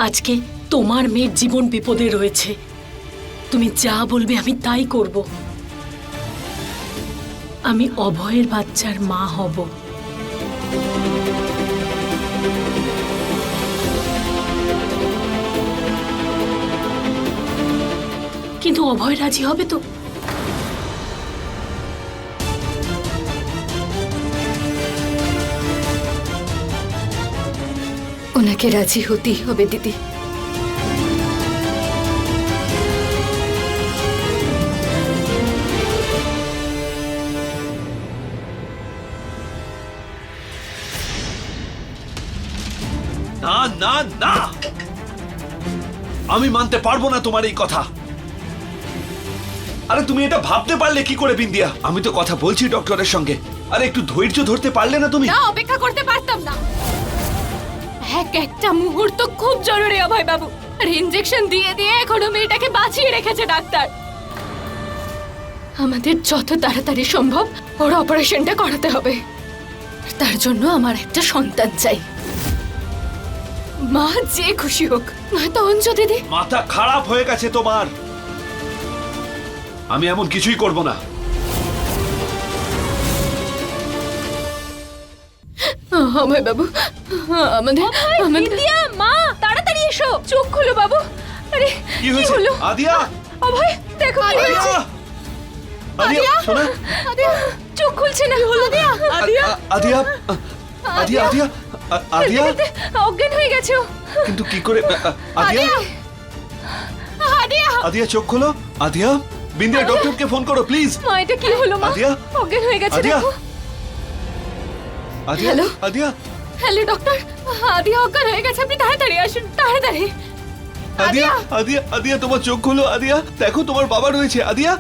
আজকে তোমার মেয়ের জীবন বিপদে রয়েছে, তুমি যা বলবে আমি তাই করব। আমি অভয়ের বাচ্চার মা হব। কিন্তু অভয় রাজি হবে তো? ওনাকে রাজি হতেই হবে দিদি। না না না, আমি মানতে পারবো না তোমার এই কথা। আরে তুমি এটা ভাবতে পারলে কি করে বিন্দিয়া? আমি তো কথা বলছি ডক্টরের সঙ্গে। আরে একটু ধৈর্য ধরতে পারলে না তুমি? না, অপেক্ষা করতে পারতাম না। একটা মুহূর্ত খুব জরুরি অভয় বাবু। আর ইনজেকশন দিয়ে দিয়ে এখনো মেয়েটাকে বাঁচিয়ে রেখেছে ডাক্তার। আমাদের যত তাড়াতাড়ি সম্ভব ওর অপারেশনটা করাতে হবে। তার জন্য আমার একটা সন্তান চাই। মা যে খুশি হোক, নয়তো অঞ্জু দিদি। মাথা খারাপ হয়ে গেছে তোমার। আমি এমন কিছুই করব না। অভয় বাবু, আমাদের বিন্দিয়া, মা তাড়াতাড়ি এসো। চোখ খুলো বাবু। আরে কি হয়েছে? আদিয়া, অভয় দেখো কি হয়েছে। আদিয়া, শোনা, আদিয়া চোখ খুলছে না। আদিয়া, আদিয়া, আদিয়া, আদিয়া, আদিয়া, আদিয়া, অজ্ঞান হয়ে গেছে ও। কিন্তু কি করে? আদিয়া, আদিয়া, আদিয়া চোখ খোলো। আদিয়া, বিন্দিয়া ডক্টরকে ফোন করো প্লিজ। মা এটা কি হলো মা? আদিয়া, অজ্ঞান হয়ে গেছে আদিয়া, দেখো। আদিয়া, হ্যালো? আদিয়া, হ্যালো ডক্টর, আদিয়া অজ্ঞান হয়ে গেছে। আপনি তাড়াতাড়ি আসুন, তাড়াতাড়ি। আদিয়া, আদিয়া, আদিয়া তোমার চোখ খোলো। আদিয়া দেখো তোমার বাবা রয়েছে। আদিয়া,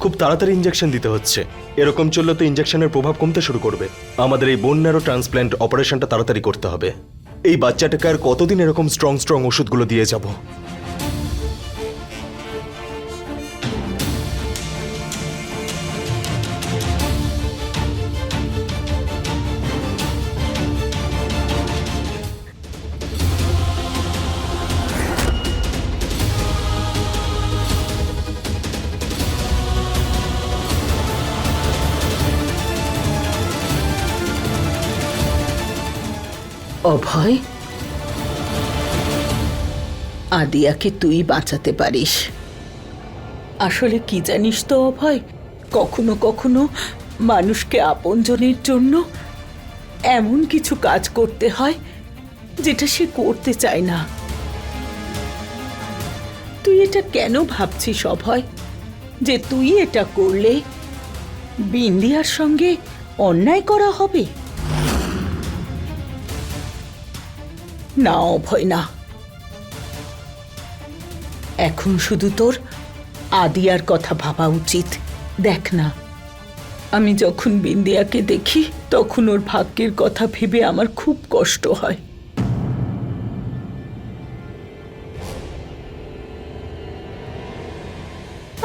খুব তাড়াতাড়ি ইঞ্জেকশন দিতে হচ্ছে। এরকম চললে তো ইঞ্জেকশনের প্রভাব কমতে শুরু করবে। আমাদের এই বোন ন্যারো ট্রান্সপ্ল্যান্ট অপারেশনটা তাড়াতাড়ি করতে হবে। এই বাচ্চাটাকে আর কতদিন এরকম স্ট্রং স্ট্রং ওষুধগুলো দিয়ে যাব? অভয়, আদিয়াকে তুই বাঁচাতে পারিস। আসলে কি জানিস তো অভয়, কখনো কখনো মানুষকে আপনজনের জন্য এমন কিছু কাজ করতে হয় যেটা সে করতে চায় না। তুই এটা কেন ভাবছিস অভয়, যে তুই এটা করলে বিন্দিয়ার সঙ্গে অন্যায় করা হবে? না অভয় না, এখন শুধু তোর আদিয়ার কথা ভাবা উচিত। দেখ না, আমি যখন বিন্দিয়াকে দেখি তখন ওর ভাগ্যের কথা ভেবে আমার খুব কষ্ট হয়।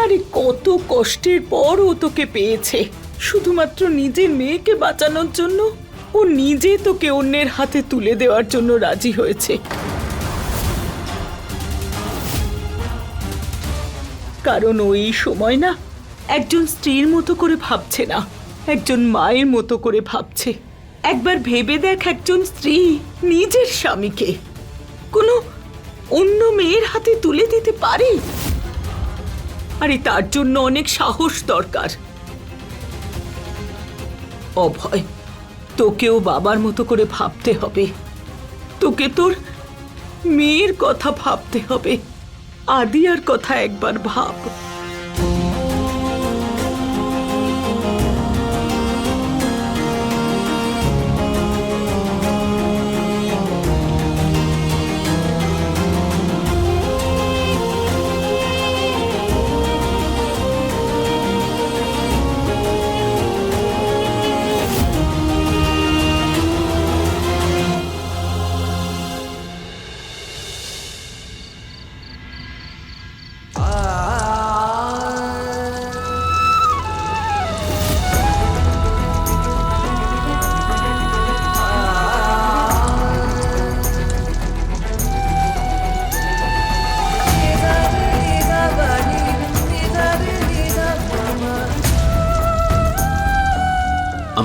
আরে কত কষ্টের পর ও তোকে পেয়েছে, শুধুমাত্র নিজের মেয়েকে বাঁচানোর জন্য। ও নিজে তোকে অন্যের হাতে তুলে দেওয়ার জন্য রাজি হয়েছে। কারণ ওই সময় না একজন স্ত্রীর মতো করে ভাবছে না, একজন মায়ের মতো করে ভাবছে। একবার ভেবে দেখ, একজন স্ত্রী নিজের স্বামীকে কোনো অন্য মেয়ের হাতে তুলে দিতে পারে? আরে তার জন্য অনেক সাহস দরকার। অভয়, তোকেও বাবার মতো করে ভাবতে হবে। তোকে তোর মেয়ের কথা ভাবতে হবে। আদিয়ার কথা একবার ভাব।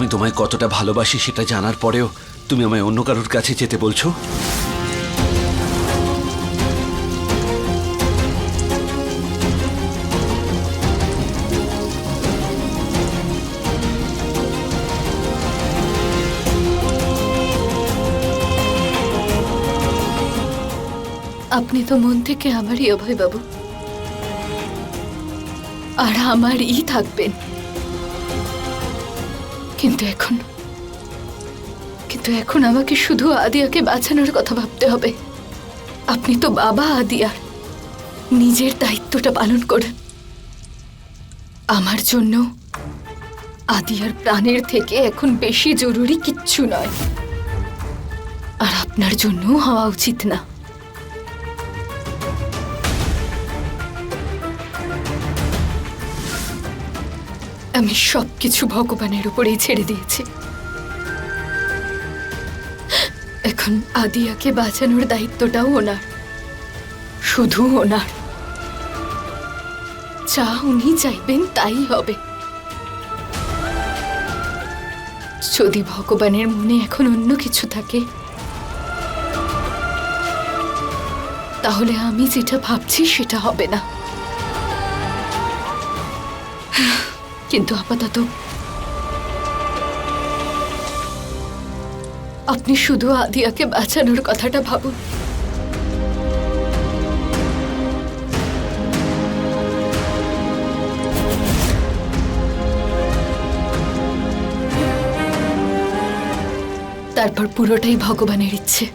আমি তোমায় কতটা ভালোবাসি সেটা জানার পরেও তুমি আমায় অন্য কারোর কাছে যেতে বলছো? আপনি তো মন থেকে আমারই অভয় বাবু, আর আমারই থাকবেন। কিন্তু এখন আমাকে শুধু আদিয়াকে বাঁচানোর কথা ভাবতে হবে। আপনি তো বাবা আদিয়ার, নিজের দায়িত্বটা পালন করুন। আমার জন্য আদিয়ার প্রাণের থেকে এখন বেশি জরুরি কিচ্ছু নয়, আর আপনার জন্য হওয়া উচিত না। আমি সবকিছু ভগবানের উপরেই ছেড়ে দিয়েছি। এখন আদিয়াকে বাঁচানোর দায়িত্বটাও ওনার, শুধু ওনার। যা উনি চাইবেন তাই হবে। যদি ভগবানের মনে এখন অন্য কিছু থাকে, তাহলে আমি যেটা ভাবছি সেটা হবে না। কিন্তু আপাতত আপনি শুধু আদিয়াকে বাঁচানোর কথাটা ভাবুন। তারপর পুরোটাই ভগবানের ইচ্ছে।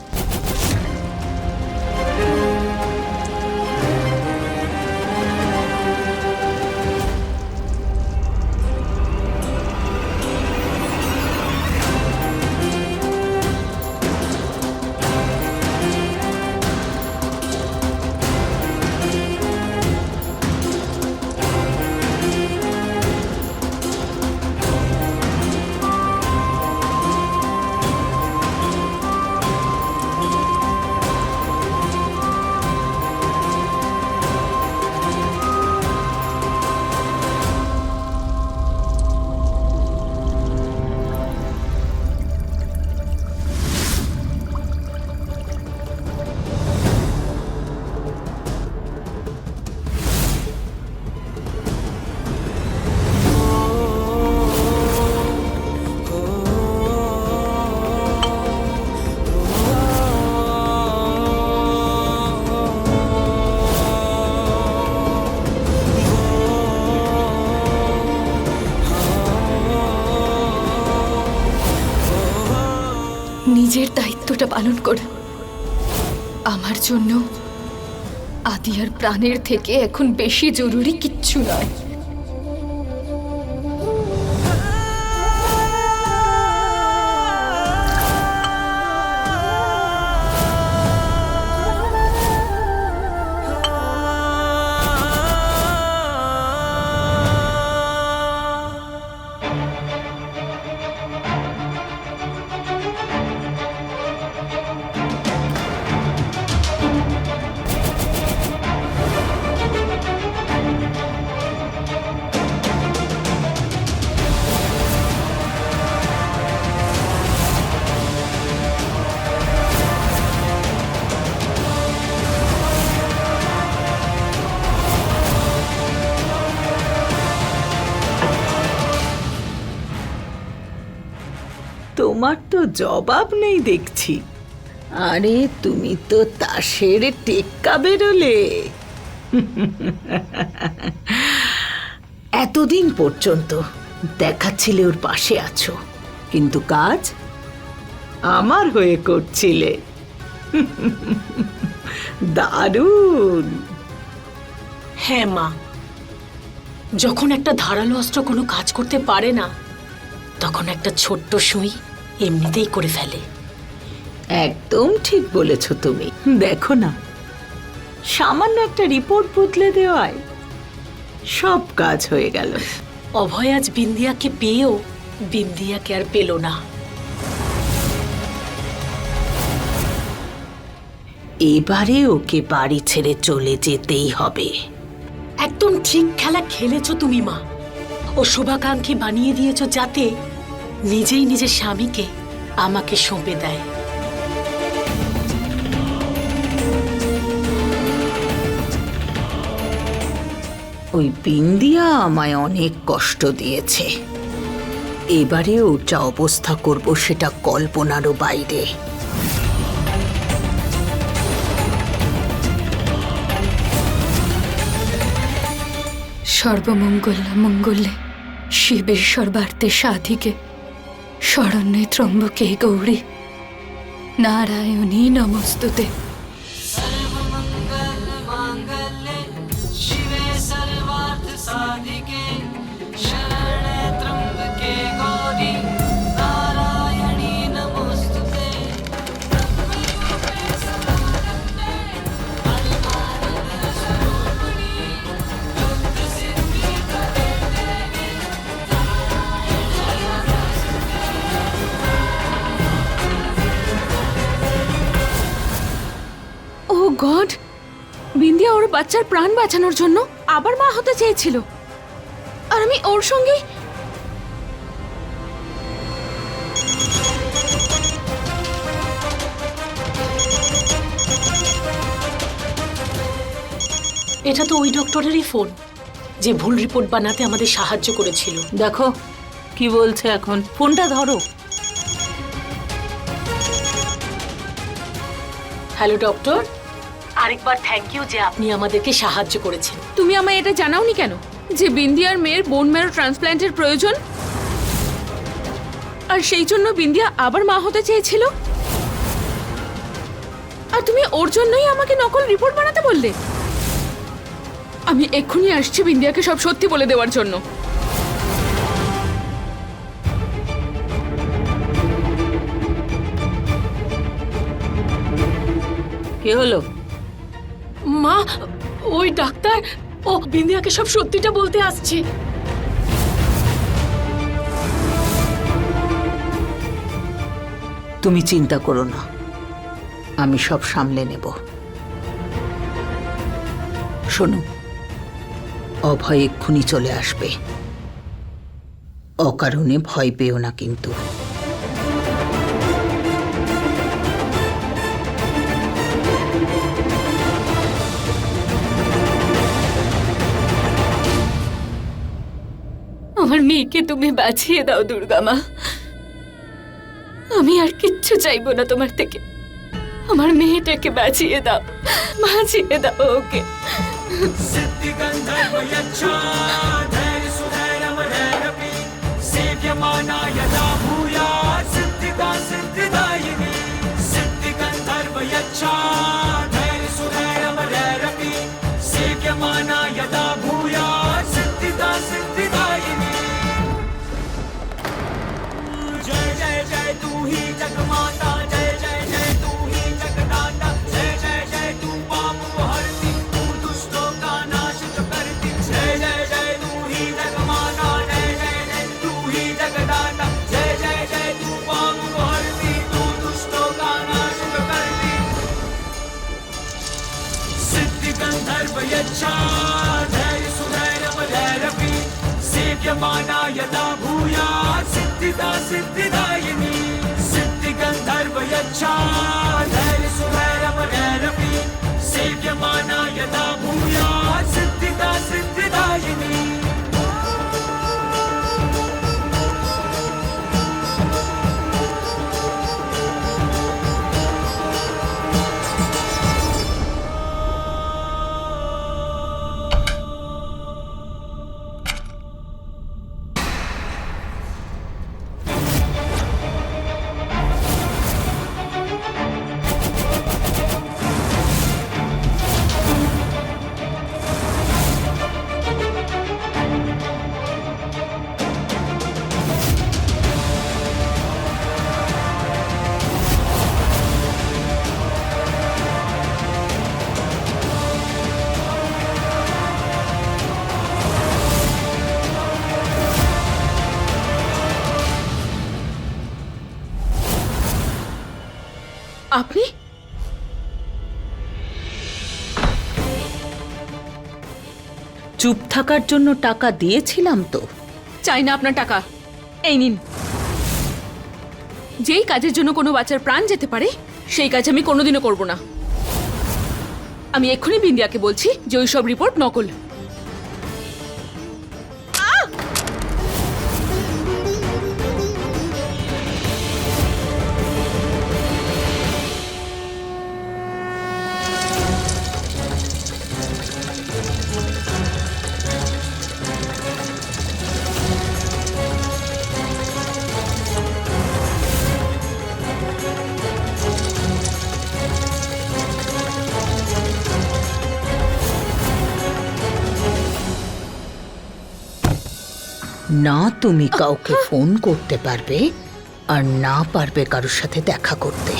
নিজের দায়িত্বটা পালন করুন। আমার জন্য আদিয়ার প্রাণের থেকে এখন বেশি জরুরি কিচ্ছু নয়। তোমার তো জবাব নেই দেখছি। আরে তুমি তো তাসের টেক্কা বেরোলে। এতদিন পর্যন্ত দেখাচ্ছিলে ওর পাশে আছো, কিন্তু কাজ আমার হয়ে করছিলে। দারুণ। হ্যাঁ মা, যখন একটা ধারালো অস্ত্র কোনো কাজ করতে পারে না, তখন একটা ছোট্ট সুই এমনিতেই করে ফেলে। একদম ঠিক বলেছ তুমি। দেখো না, সামান্য একটা রিপোর্ট বদলে দেওয়ায় সব কাজ হয়ে গেল। অভয় আজ বিন্দিয়াকে পেয়েও বিন্দিয়াকে আর পেল না। এবারে ওকে বাড়ি ছেড়ে চলে যেতেই হবে। একদম ঠিক খেলা খেলেছো তুমি মা। ও শুভাকাঙ্ক্ষী বানিয়ে দিয়েছো যাতে নিজেই নিজের স্বামীকে আমাকে সঁপে দেয়। ওই বিন্দিয়া আমায় অনেক কষ্ট দিয়েছে। এবারে ওটা অবস্থা করব সেটা কল্পনারও বাইরে। সর্বমঙ্গল মঙ্গলে শিবে সর্বার্থে সাধিকে শরণ্যে ত্রম্বকে গৌরী নারায়ণী নমস্তুতে। ও গড, বিন্দিয়া ওর বাচ্চার প্রাণ বাঁচানোর জন্য আবার মা হতে চেয়েছিল, আর আমি ওর সঙ্গেই। এটা তো ওই ডক্টরেরই ফোন, যে ভুল রিপোর্ট বানাতে আমাদের সাহায্য করেছিল। দেখো কি বলছে এখন, ফোনটা ধরো। হ্যালো ডক্টর, আরেকবার থ্যাংক ইউ যে আপনি আমাদেরকে সাহায্য করেছেন। তুমি আমায় এটা জানাওনি কেন যে বিন্দিয়ার মেয়ের বোন ম্যারো ট্রান্সপ্ল্যান্টের প্রয়োজন, আর সেই জন্য বিন্দিয়া আবার মা হতে চেয়েছিল, আর তুমি ওর জন্যই আমাকে নকল রিপোর্ট বানাতে বললে? আমি এক্ষুনি আসছি বিন্দিয়াকে সব সত্যি বলে দেওয়ার জন্য। কি হলো? মা, ওই ডাক্তার ও বিন্দিয়াকে সব সত্যিটা বলতে আসছে। তুমি চিন্তা করো না, আমি সব সামলে নেব। শোনো, অভয় এক্ষুনি চলে আসবে, অকারণে ভয় পেও না কিন্তু। আমার মেয়েকে তুমি বাঁচিয়ে দাও দুর্গা মা, আমি আর কিচ্ছু চাইবো না তোমার থেকে। আমার মেয়েটাকে বাঁচিয়ে দাও, বাঁচিয়ে দাও ওকে। আপনি? চুপ থাকার জন্য টাকা দিয়েছিলাম তো। চাই না আপনার টাকা, এই নিন। যেই কাজের জন্য কোনো বাচ্চার প্রাণ যেতে পারে সেই কাজ আমি কোনোদিনও করব না। আমি এক্ষুনি বিন্দিয়াকে বলছি যে ওই সব রিপোর্ট নকল। না তুমি কাউকে ফোন করতে পারবে আর না পারবে কারোর সাথে দেখা করতে।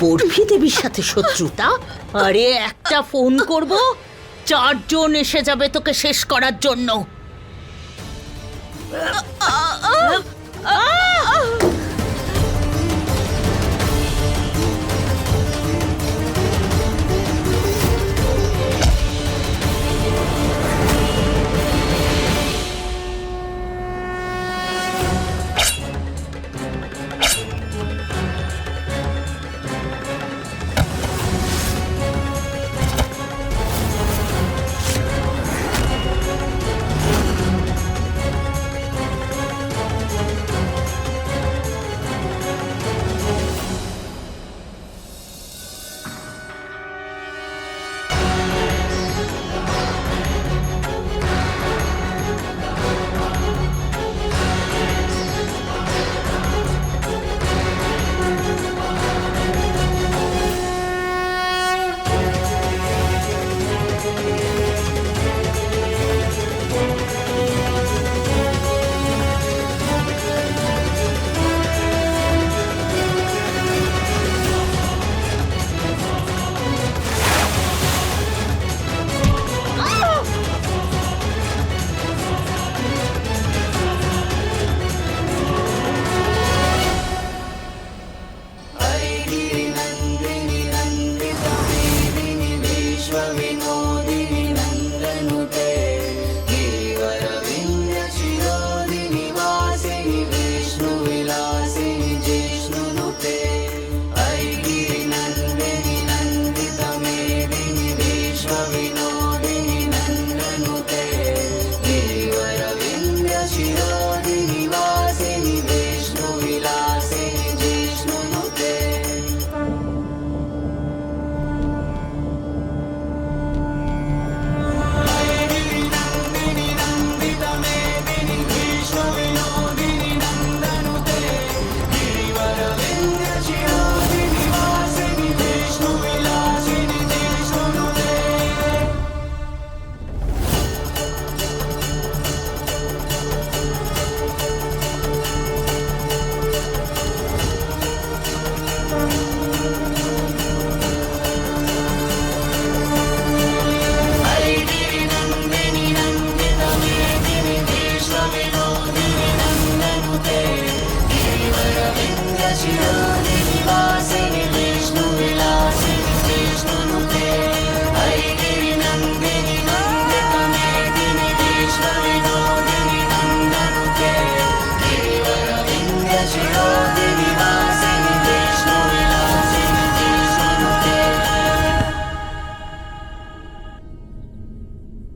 বরফি দেবীর সাথে শত্রুতা? আরে একটা ফোন করব, 4 জন এসে যাবে তোকে শেষ করার জন্য।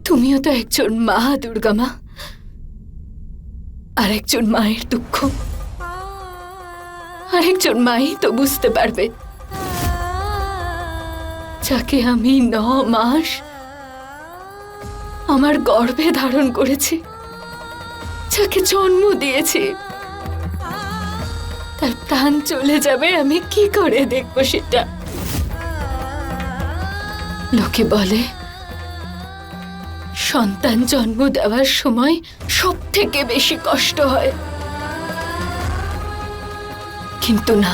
তুমিও তো একজন মা, দুর্গা মা, আর একজন মায়ের দুঃখ আরেকজন মাই তো বুঝতে পারবে। যাকে আমি 9 মাস আমার গর্ভে ধারণ করেছি, যাকে জন্ম দিয়েছি, তার প্রাণ চলে যাবে, আমি কি করে দেখবো সেটা? লোকে বলে সন্তান জন্ম দেওয়ার সময় সব থেকে বেশি কষ্ট হয়, কিন্তু না,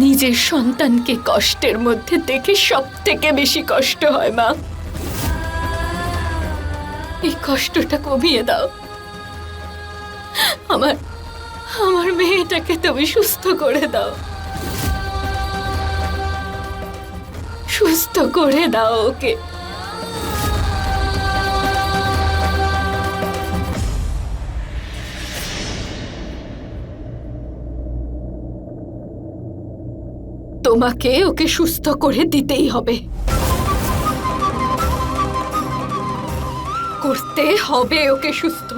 নিজের সন্তানকে কষ্টের মধ্যে দেখে সব থেকে বেশি কষ্ট হয় মা। এই কষ্টটা কমিয়ে দাও। আমার আমার মেয়েটাকে তুমি সুস্থ করে দাও, সুস্থ করে দাও ওকে। তোমাকে ওকে সুস্থ করে দিতেই হবে, করতে হবে ওকে সুস্থ।